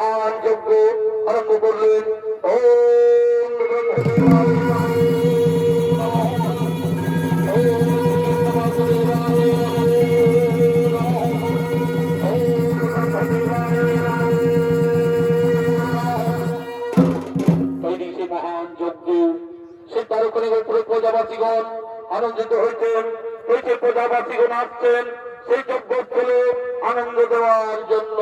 মহান যজ্ঞ আরম্ভ করলেন। মহান যজ্ঞ সে তারকনের উপরে প্রজাবাসীগণ আনন্দিত হয়েছেন। এই যে প্রজাবাসীগণ আসছেন সেই যজ্ঞ স্থলে আনন্দ দেওয়ার জন্য।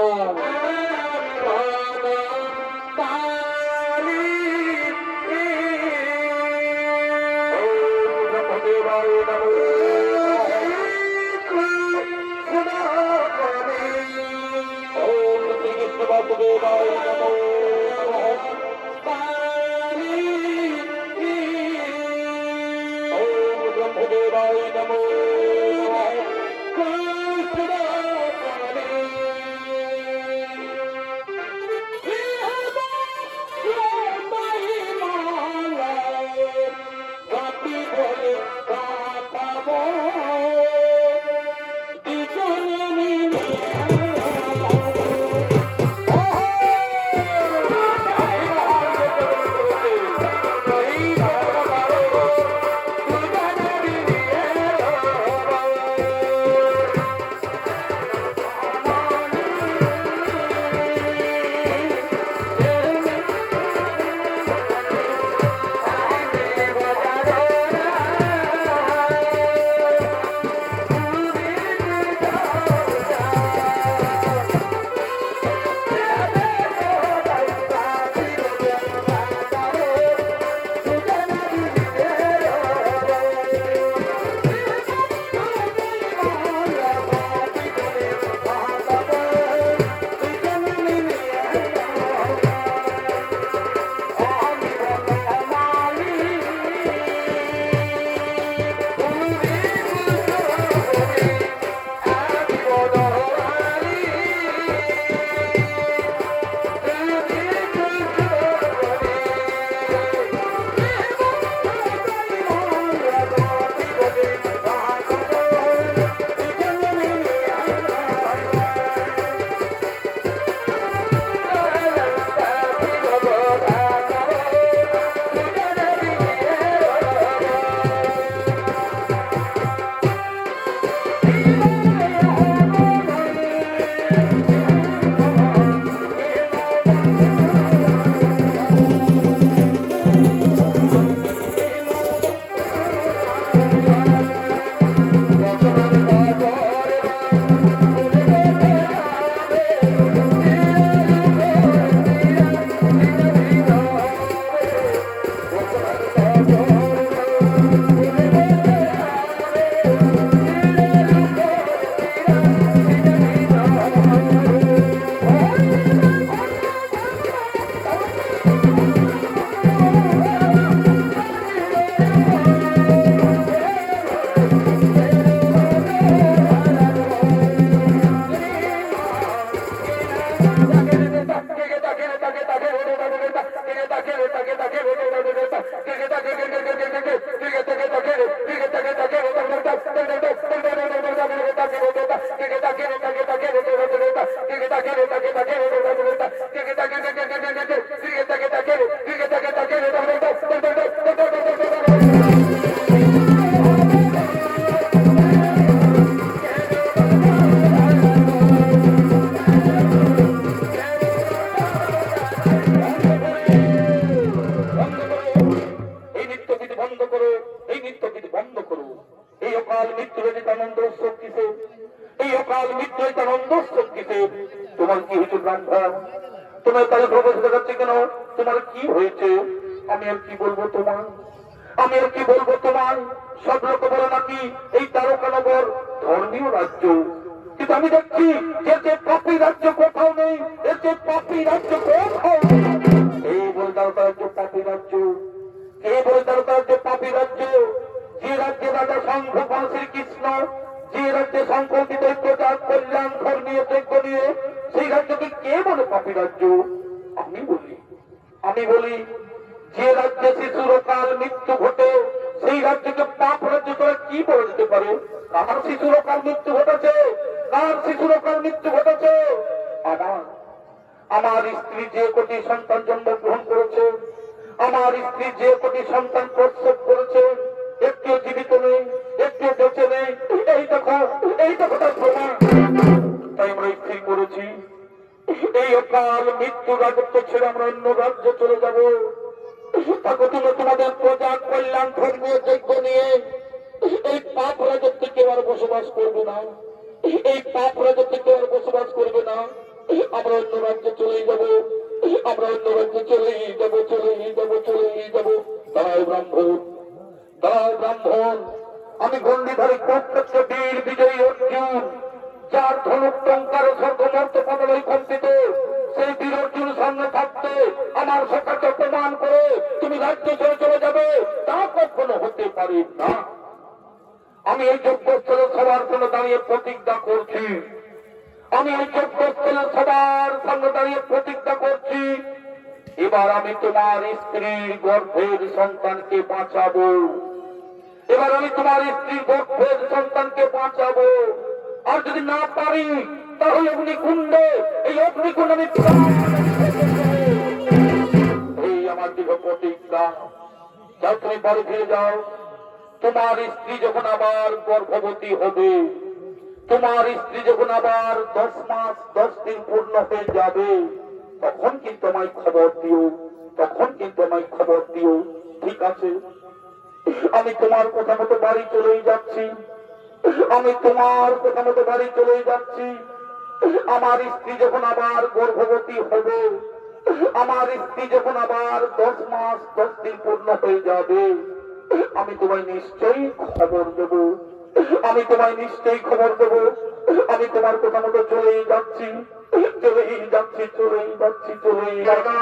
তোমার কি হয়েছে ব্রাহ্মণ? তোমার তাহলে প্রবেশ দেখাচ্ছে কেন? তোমার কি হয়েছে? আমি আর কি বলবো তোমার, আমি আর কি বলবো তোমার? সব লোক বলে নাকি এই তারকানগর ধর্মীয় রাজ্য, কিন্তু আমি দেখছি যে পাপী রাজ্য কোথাও নেই, এর যে পাপী রাজ্য কোথাও নেই। এই বলে তারকা রাজ্য পাপী রাজ্য, এই বলে তারকা রাজ্য পাপী রাজ্য। যে রাজ্যে রাজা শঙ্খপাল শ্রীকৃষ্ণ, যে রাজ্যে সংকল্পিত ঐক্যচার কল্যাণ ধর্মীয় যজ্ঞ নিয়ে, সেই রাজ্যকে কে বলে পাপী রাজ্য? আমি বলি যে রাজ্যে শিশুরকাল মৃত্যু ঘটে সেই রাজ্যকে পাপ রাজ্য করে কি বলা যেতে পারে? কার শিশুরকাল মৃত্যু ঘটেছে? কার শিশুরকাল মৃত্যু ঘটেছে? আমার স্ত্রী যে কোটি সন্তান জন্মগ্রহণ করেছে, আমার স্ত্রী যে কোটি সন্তান প্রসব করেছে, একটু জীবিত নেই, একটু বেঁচে নেই। এই দেখো তার প্রমাণ। তাই আমরা স্থির করেছি এই অকাল মৃত্যু রাজত্ব ছেড়ে আমরা অন্য রাজ্যে চলে যাব। তখন তুমি তোমাদের প্রজা কল্যাণ ধর্মীয় যজ্ঞ নিয়ে এই পাপ রাজত্বে কেউ আর বসবাস করবে না, এই পাপ রাজত্বে কেউ আর বসবাস করবে না। আমরা অন্য রাজ্যে চলেই যাব, আমরা অন্য রাজ্যে চলেই যাব, চলেই যাব, চলেই যাব। দাঁড়াও ব্রাহ্মণ, দাঁড়াও ব্রাহ্মণ, আমি গন্ডিধারী কুরুক্ষেত্র বীর বিজয়ী অর্জুন, যার ধনুক টঙ্কার স্বর্গমর্ত পাতালই কম্পিত, সেই বীর অর্জুন সামনে থাকতে আমার সরকারকে প্রমাণ করে তুমি রাজ্য ছেড়ে চলে যাবে, তা কখনো হতে পারে না। আমি এই যজ্ঞস্থলে সবার সামনে দাঁড়িয়ে প্রতিজ্ঞা করছি, আমি এই যজ্ঞস্থলে সবার সামনে দাঁড়িয়ে প্রতিজ্ঞা করছি, এবার আমি তোমার স্ত্রীর গর্ভের সন্তানকে বাঁচাবো, এবার আমি তোমার স্ত্রীর গর্ভের সন্তানকে বাঁচাবো। আর যদি না পারি তাহলে অগ্নিকুণ্ডে, এই অগ্নিকুণ্ড আমি এই আমার দীর্ঘ প্রতিজ্ঞা। যাও তুমি বাড়ি ফিরে যাও। তোমার স্ত্রী যখন আবার গর্ভবতী হবে, তোমার স্ত্রী যখন আবার 10 মাস 10 দিন পূর্ণ হয়ে যাবে, তখন কিন্তু আমায় খবর দিও, তখন কিন্তু আমায় খবর দিও। ঠিক আছে? আমি তোমার কথা মতো বাড়ি চলেই যাচ্ছি, আমি তোমার কথা মতো বাড়ি চলেই যাচ্ছি। আমার স্ত্রী যখন আবার গর্ভবতী হবে, আমার স্ত্রী যখন আবার 10 মাস 10 দিন পূর্ণ হয়ে যাবে, আমি তোমায় নিশ্চয়ই খবর দেব, আমি তোমায় নিশ্চয়ই খবর দেব। আমি তোমার কথা মতো চলেই যাচ্ছি, চলেই যাচ্ছি, চলেই যাচ্ছি, চলেই যাচ্ছি।